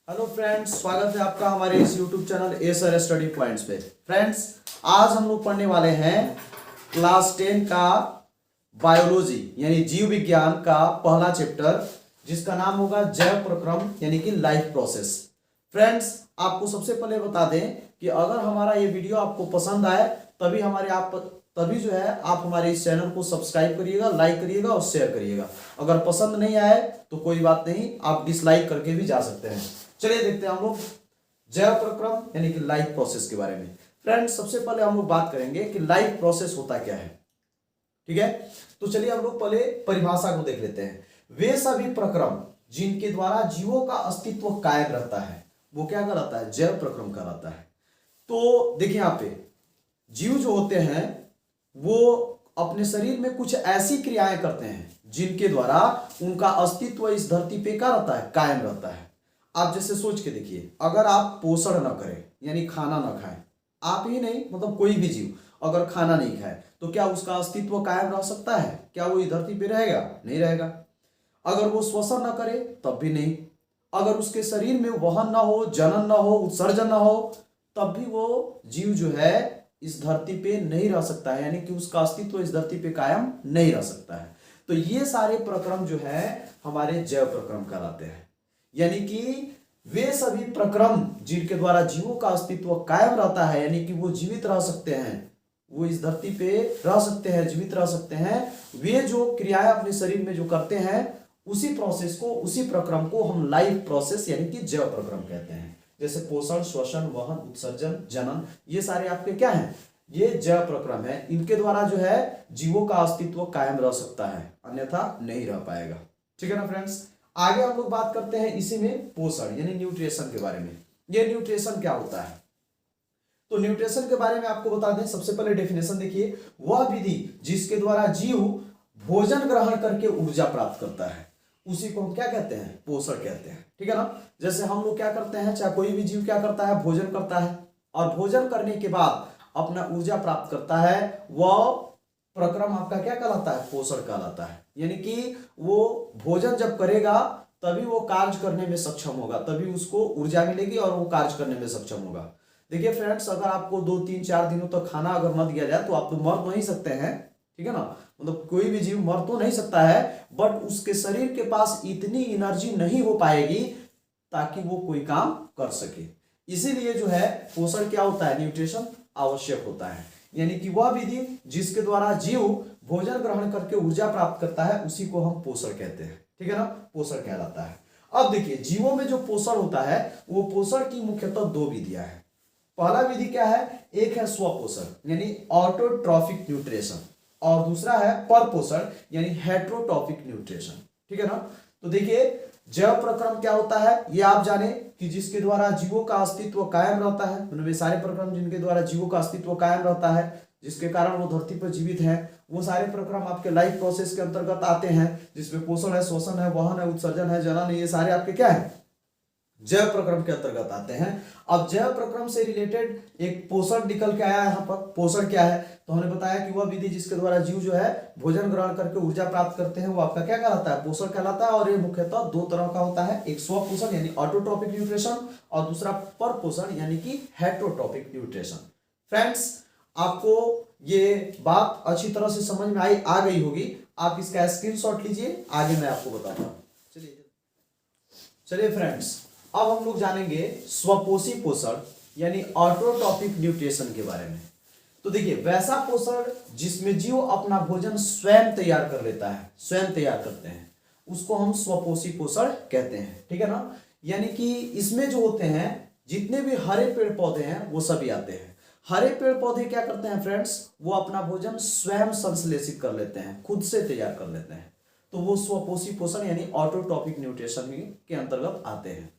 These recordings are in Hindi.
हेलो फ्रेंड्स, स्वागत है आपका हमारे इस YouTube channel Acer study points पे। फ्रेंड्स, आज हम लोग पढ़ने वाले हैं क्लास 10 का बायोलॉजी यानी जीव विज्ञान का पहला चैप्टर, जिसका नाम होगा जैव प्रक्रम यानी कि लाइफ प्रोसेस। फ्रेंड्स, आपको सबसे पहले बता दें कि अगर हमारा ये वीडियो आपको पसंद आए तभी जो है आप हमारे इस चैनल को सब्सक्राइब करिएगा, लाइक करिएगा और शेयर करिएगा। अगर पसंद नहीं आए तो कोई बात नहीं, आप डिसलाइक करके भी जा सकते हैं। चलिए देखते हैं हम लोग जैव प्रक्रम यानी कि लाइफ प्रोसेस के बारे में। फ्रेंड्स, सबसे पहले हम लोग बात करेंगे कि लाइफ प्रोसेस होता क्या है। ठीक है, तो चलिए हम लोग पहले परिभाषा को देख लेते हैं। वे सभी प्रक्रम जिनके द्वारा जीवों का अस्तित्व कायम रहता है वो क्या कहलाता है? जैव प्रक्रम कहलाता है। तो देखिए यहाँ पे जीव जो होते हैं वो अपने शरीर में कुछ ऐसी क्रियाएं करते हैं जिनके द्वारा उनका अस्तित्व इस धरती पे क्या रहता है? कायम रहता है। आप जैसे सोच के देखिए, अगर आप पोषण न करें यानी खाना न खाएं, आप ही नहीं मतलब कोई भी जीव अगर खाना नहीं खाए तो क्या उसका अस्तित्व कायम रह सकता है? क्या वो इस धरती पे रहेगा? नहीं रहेगा। अगर वो श्वसन न करे तब भी नहीं। अगर उसके शरीर में वहन ना हो, जनन ना हो, उत्सर्जन ना हो, तब भी वो जीव जो है इस धरती पे नहीं रह सकता है, यानी कि उसका अस्तित्व इस धरती पे कायम नहीं रह सकता है। तो ये सारे प्रक्रम जो है हमारे जैव प्रक्रम कहलाते हैं। यानी कि वे सभी प्रक्रम जिनके द्वारा जीवों का अस्तित्व कायम रहता है, यानी कि वो जीवित रह सकते हैं, वो इस धरती पे रह सकते हैं, जीवित रह सकते हैं, वे जो क्रियाएं अपने शरीर में जो करते हैं उसी प्रोसेस को, उसी प्रक्रम को हम लाइफ प्रोसेस यानी कि जैव प्रक्रम कहते हैं। जैसे पोषण, श्वसन, वहन, उत्सर्जन, जनन, ये सारे आपके क्या हैं? ये जैव प्रक्रम है। इनके द्वारा जो है जीवों का अस्तित्व कायम रह सकता है, अन्यथा नहीं रह पाएगा। ठीक है ना फ्रेंड्स। आगे हम लोग बात करते हैं इसी में पोषण यानी न्यूट्रिशन के बारे में। ये न्यूट्रिशन क्या होता है? तो न्यूट्रिशन के बारे में आपको बता दें, सबसे पहले डेफिनेशन देखिए, वह विधि जिसके द्वारा जीव भोजन ग्रहण करके ऊर्जा प्राप्त करता है उसी को हम क्या कहते हैं? पोषण कहते हैं। ठीक है ना। जैसे हम लोग क्या करते हैं, चाहे कोई भी जीव क्या करता है? भोजन करता है, और भोजन करने के बाद अपना ऊर्जा प्राप्त करता है, वह प्रक्रम आपका क्या कहलाता है? पोषण कहलाता है। यानी कि वो भोजन जब करेगा तभी वो कार्य करने में सक्षम होगा, तभी उसको ऊर्जा मिलेगी और वो कार्य करने में सक्षम होगा। देखिए फ्रेंड्स, अगर आपको 2 3 4 दिनों तक खाना अगर न दिया जाए तो आप तो मर नहीं सकते हैं। ठीक है ना, मतलब कोई भी जीव मर तो नहीं सकता है, बट उसके शरीर के पास इतनी एनर्जी नहीं हो पाएगी ताकि वो कोई काम कर सके। इसीलिए जो है पोषण क्या होता है? न्यूट्रिशन आवश्यक होता है। यानी कि वह विधि जिसके द्वारा जीव भोजन ग्रहण करके ऊर्जा प्राप्त करता है उसी को हम पोषण कहते हैं। ठीक है ना, पोषण कहलाता है। अब देखिए, जीवों में जो पोषण होता है वो पोषण की मुख्यतः 2 विधियां हैं। पहला विधि क्या है? एक है स्वपोषण यानी ऑटोट्रॉफिक न्यूट्रिशन, और दूसरा है परपोषण यानी हेट्रोट्रॉफिक न्यूट्रिशन। ठीक है ना। तो देखिए, जैव प्रक्रम क्या होता है ये आप जाने कि जिसके द्वारा जीवों का अस्तित्व कायम रहता है, मतलब वे सारे प्रक्रम जिनके द्वारा जीवों का अस्तित्व कायम रहता है, जिसके कारण वो धरती पर जीवित हैं, वो सारे प्रक्रम आपके लाइफ प्रोसेस के अंतर्गत आते हैं, जिसमें पोषण है, श्वसन है, वहन है, उत्सर्जन है, जनन है, ये सारे आपके क्या है? जैव प्रक्रम के अंतर्गत आते हैं। अब जैव प्रक्रम से रिलेटेड एक पोषण निकल के आया। यहाँ पर पोषण क्या है? तो हमने बताया कि वह विधि जिसके द्वारा जीव जो है भोजन ग्रहण करके ऊर्जा प्राप्त करते हैं वो आपका क्या कहलाता है? पोषण कहलाता है। और ये मुख्यतः 2 तरह का होता है, एक स्वपोषण यानी ऑटोट्रॉपिक न्यूट्रिशन, और दूसरा परपोषण यानी कि हेट्रोट्रॉपिक न्यूट्रिशन। फ्रेंड्स, आपको ये बात अच्छी तरह से समझ में आ गई होगी। आप इसका स्क्रीनशॉट लीजिए, आगे मैं आपको बताता हूँ। चलिए फ्रेंड्स, अब हम लोग जानेंगे स्वपोषी पोषण यानी ऑटोट्रॉपिक न्यूट्रिशन के बारे में। तो देखिए, वैसा पोषण जिसमें जीव अपना भोजन स्वयं तैयार कर लेता है, स्वयं तैयार करते हैं, उसको हम स्वपोषी पोषण कहते हैं। ठीक है ना। यानी कि इसमें जो होते हैं जितने भी हरे पेड़ पौधे हैं वो सभी आते हैं। हरे पेड़ पौधे क्या करते हैं फ्रेंड्स? वो अपना भोजन स्वयं संश्लेषित कर लेते हैं, खुद से तैयार कर लेते हैं। तो वो स्वपोषी पोषण यानी ऑटोट्रॉपिक न्यूट्रिशन के अंतर्गत आते हैं।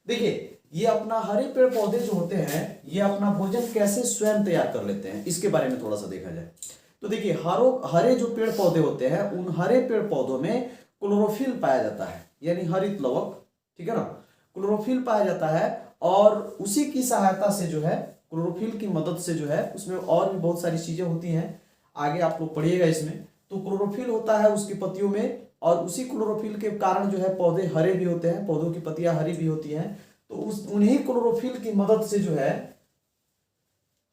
देखिए, ये अपना हरे पेड़ पौधे जो होते हैं ये अपना भोजन कैसे स्वयं तैयार कर लेते हैं इसके बारे में थोड़ा सा देखा जाए। तो देखिए, हरे जो पेड़ पौधे होते हैं उन हरे पेड़ पौधों में क्लोरोफिल पाया जाता है यानी हरित लवक। ठीक है ना, क्लोरोफिल पाया जाता है, और उसी की सहायता से जो है, क्लोरोफिल की मदद से जो है, उसमें और भी बहुत सारी चीजें होती हैं, आगे आप लोग पढ़िएगा इसमें। तो क्लोरोफिल होता है उसकी पत्तियों में, और उसी क्लोरोफिल के कारण जो है पौधे हरे भी होते हैं, पौधों की पत्तियां हरी भी होती हैं। तो उन्हीं क्लोरोफिल की मदद से जो है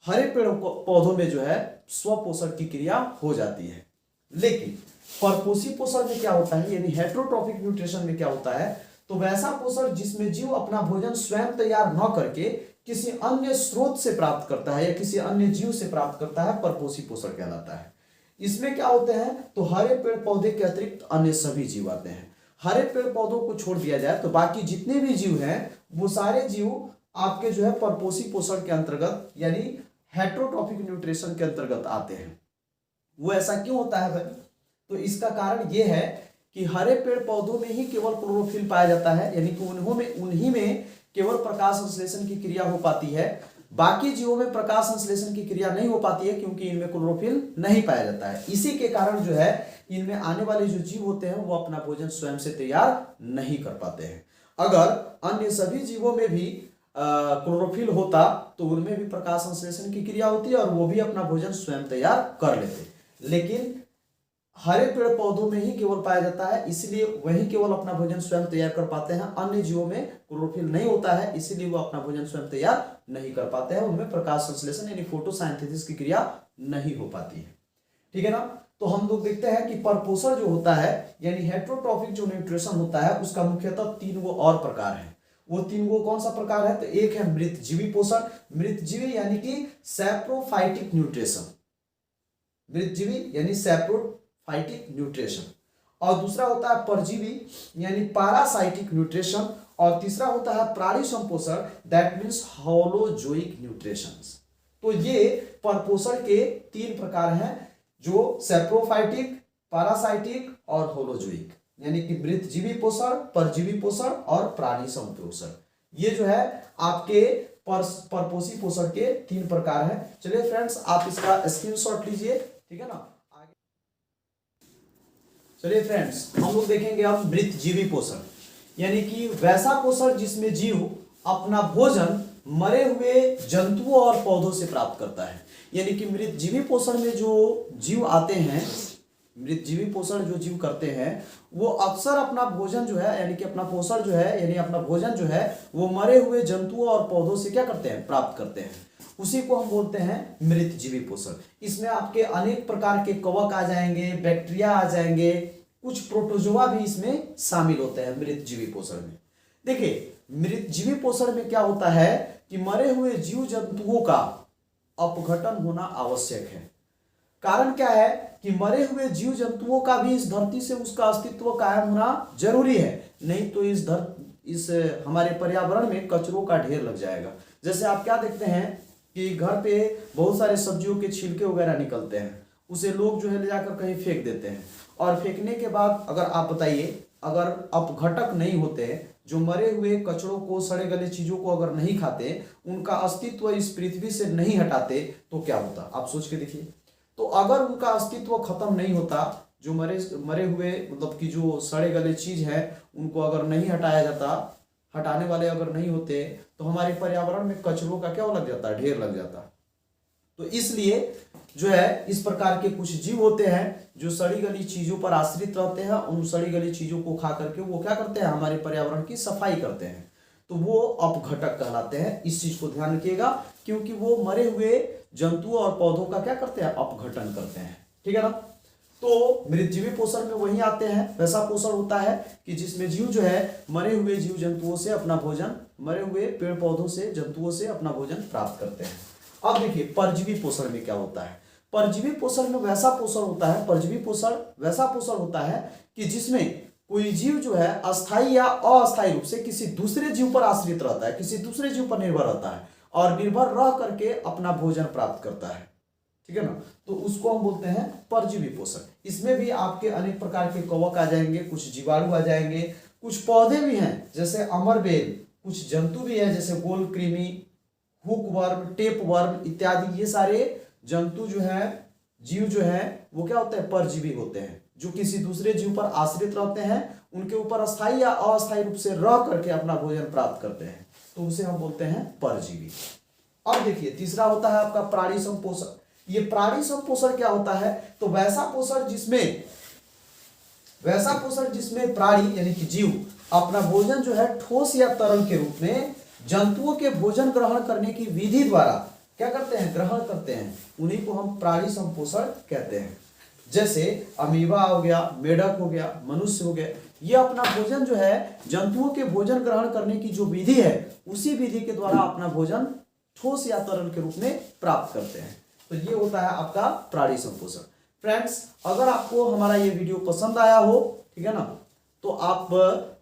हरे पेड़ पौधों में जो है स्वपोषण की क्रिया हो जाती है। लेकिन परपोषी पोषण में क्या होता है, यानी हेटेरोट्रॉफिक न्यूट्रिशन में क्या होता है, तो वैसा पोषण जिसमें जीव अपना भोजन स्वयं तैयार न करके किसी अन्य स्रोत से प्राप्त करता है या किसी अन्य जीव से प्राप्त करता है, परपोषी पोषण कहलाता है। इसमें क्या होते हैं, तो हरे पेड़ पौधे के अतिरिक्त अन्य सभी जीव आते हैं। हरे पेड़ पौधों को छोड़ दिया जाए तो बाकी जितने भी जीव हैं वो सारे जीव आपके जो है परपोषी पोषण के अंतर्गत यानी हेटेरोट्रॉफिक न्यूट्रिशन के अंतर्गत आते हैं। वो ऐसा क्यों होता है भाई, तो इसका कारण ये है कि हरे पेड़ पौधों में ही केवल क्लोरोफिल पाया जाता है, यानी कि उन्हीं में केवल प्रकाश संश्लेषण की क्रिया हो पाती है। बाकी जीवों में प्रकाश संश्लेषण की क्रिया नहीं हो पाती है क्योंकि इनमें क्लोरोफिल नहीं पाया जाता है। इसी के कारण जो है इनमें आने वाले जो जीव होते हैं वो अपना भोजन स्वयं से तैयार नहीं कर पाते हैं। अगर अन्य सभी जीवों में भी क्लोरोफिल होता तो उनमें भी प्रकाश संश्लेषण की क्रिया होती है और वो भी अपना भोजन स्वयं तैयार कर लेते, लेकिन हरे पेड़ पौधों में ही केवल पाया जाता है, इसलिए वही केवल अपना भोजन स्वयं तैयार कर पाते हैं। अन्य जीवों में क्लोरोफिल नहीं होता है, इसीलिए वो अपना भोजन स्वयं तैयार नहीं कर पाते हैं। उनमें प्रकाश संश्लेषण यानी फोटोसाइंथेसिस की क्रिया नहीं हो पाती है। ठीक है ना। तो हम लोग देखते हैं कि परपोषण जो होता है यानी हेटेरोट्रॉफिक जो न्यूट्रिशन होता है उसका मुख्यतः 3 और प्रकार है। वो 3 कौन सा प्रकार है, तो एक है मृतजीवी पोषण, मृतजीवी यानी कि सैप्रोफाइटिक न्यूट्रिशन, मृतजीवी यानी सैप्रोफाइटिक न्यूट्रिशन, और दूसरा होता है परजीवी यानी पैरासाइटिक न्यूट्रिशन, और तीसरा होता है प्राणी संपोषण दैट मीन्स होलोजोइक न्यूट्रिशन। तो ये परपोषण के 3 प्रकार हैं, जो सैप्रोफाइटिक, पैरासाइटिक और होलोजोइक, यानी कि मृतजीवी पोषण, परजीवी पोषण और प्राणी संपोषण। ये जो है आपके परपोषी पोषण के 3 प्रकार हैं। चलिए फ्रेंड्स आप इसका स्क्रीनशॉट लीजिए, ठीक है ना। आगे चलिए फ्रेंड्स हम लोग देखेंगे अब मृतजीवी पोषण, यानी कि वैसा पोषण जिसमें जीव अपना भोजन मरे हुए जंतुओं और पौधों से प्राप्त करता है। यानी कि मृतजीवी पोषण में जो जीव आते हैं, मृतजीवी पोषण जो जीव करते हैं वो अक्सर अपना भोजन जो है यानी कि अपना पोषण जो है यानी अपना भोजन जो है वो मरे हुए जंतुओं और पौधों से क्या करते हैं, प्राप्त करते हैं। उसी को हम बोलते हैं मृतजीवी पोषण। इसमें आपके अनेक प्रकार के कवक आ जाएंगे, बैक्टीरिया आ जाएंगे, कुछ प्रोटोजोआ भी इसमें शामिल होते हैं मृतजीवी पोषण में। देखिए मृतजीवी पोषण में क्या होता है कि मरे हुए जीव जंतुओं का अपघटन होना आवश्यक है। कारण क्या है कि मरे हुए जीव जंतुओं का भी इस धरती से उसका अस्तित्व कायम होना जरूरी है, नहीं तो इस हमारे पर्यावरण में कचरों का ढेर लग जाएगा। जैसे आप क्या देखते हैं कि घर पे बहुत सारे सब्जियों के छिलके वगैरह निकलते हैं, उसे लोग जो है ले जाकर कहीं फेंक देते हैं, और फेंकने के बाद अगर आप बताइए अगर अपघटक नहीं होते, जो मरे हुए कचरों को, सड़े गले चीजों को अगर नहीं खाते, उनका अस्तित्व इस पृथ्वी से नहीं हटाते तो क्या होता, आप सोच के देखिए। तो अगर उनका अस्तित्व खत्म नहीं होता, जो मरे हुए मतलब कि जो सड़े गले चीज है उनको अगर नहीं हटाया जाता, हटाने वाले अगर नहीं होते, तो हमारे पर्यावरण में कचरों का क्या लग जाता, ढेर लग जाता। तो इसलिए जो है इस प्रकार के कुछ जीव होते हैं जो सड़ी गली चीजों पर आश्रित रहते हैं, उन सड़ी गली चीजों को खा करके वो क्या करते हैं, हमारे पर्यावरण की सफाई करते हैं, तो वो अपघटक कहलाते हैं। इस चीज को ध्यान रखिएगा, क्योंकि वो मरे हुए जंतुओं और पौधों का क्या करते हैं, अपघटन करते हैं। ठीक है ना। तो मृतजीवी पोषण में वही आते हैं, वैसा पोषण होता है कि जिसमें जीव जो है मरे हुए जीव जंतुओं से अपना भोजन, मरे हुए पेड़ पौधों से, जंतुओं से अपना भोजन प्राप्त करते हैं। अब देखिए परजीवी पोषण में क्या होता है। परजीवी पोषण में वैसा पोषण होता है, परजीवी पोषण वैसा पोषण होता है कि जिसमें कोई जीव जो है अस्थायी या अस्थायी रूप से किसी दूसरे जीव पर आश्रित रहता है, किसी दूसरे जीव पर निर्भर रहता है और निर्भर रह करके अपना भोजन प्राप्त करता है। ठीक है ना। तो उसको हम बोलते हैं परजीवी पोषण। इसमें भी आपके अनेक प्रकार के कवक आ जाएंगे, कुछ जीवाणु आ जाएंगे, कुछ पौधे भी हैं जैसे अमरबेल, कुछ जंतु भी है जैसे गोल कृमि, हुक वर्म, टेप वर्म इत्यादि। ये सारे जंतु जो है, जीव जो है वो क्या होते हैं, परजीवी होते हैं, जो किसी दूसरे जीव पर आश्रित रहते हैं, उनके ऊपर अस्थायी या अस्थायी रूप से रह करके अपना भोजन प्राप्त करते हैं, तो उसे हम बोलते हैं परजीवी। अब देखिए तीसरा होता है आपका प्राणी संपोषण। ये प्राणी संपोषण क्या होता है, तो वैसा पोषण जिसमें प्राणी यानी कि जीव अपना भोजन जो है ठोस या तरल के रूप में जंतुओं के भोजन ग्रहण करने की विधि द्वारा क्या करते हैं, ग्रहण करते हैं, उन्हीं को हम प्राणी संपोषण कहते हैं। जैसे अमीबा हो गया, मेढक हो गया, मनुष्य हो गया, ये अपना भोजन जो है जंतुओं के भोजन ग्रहण करने की जो विधि है उसी विधि के द्वारा अपना भोजन ठोस या तरल के रूप में प्राप्त करते हैं। तो ये होता है आपका प्राणी संपोषण। फ्रेंड्स, अगर आपको हमारा ये वीडियो पसंद आया हो, ठीक है ना, तो आप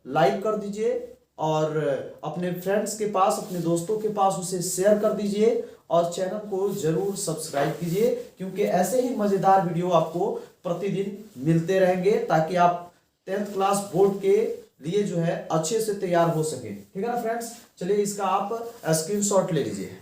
लाइक कर दीजिए और अपने फ्रेंड्स के पास, अपने दोस्तों के पास उसे शेयर कर दीजिए और चैनल को जरूर सब्सक्राइब कीजिए, क्योंकि ऐसे ही मजेदार वीडियो आपको प्रतिदिन मिलते रहेंगे ताकि आप 10th क्लास बोर्ड के लिए जो है अच्छे से तैयार हो सके। ठीक है ना फ्रेंड्स, चलिए इसका आप स्क्रीनशॉट ले लीजिए।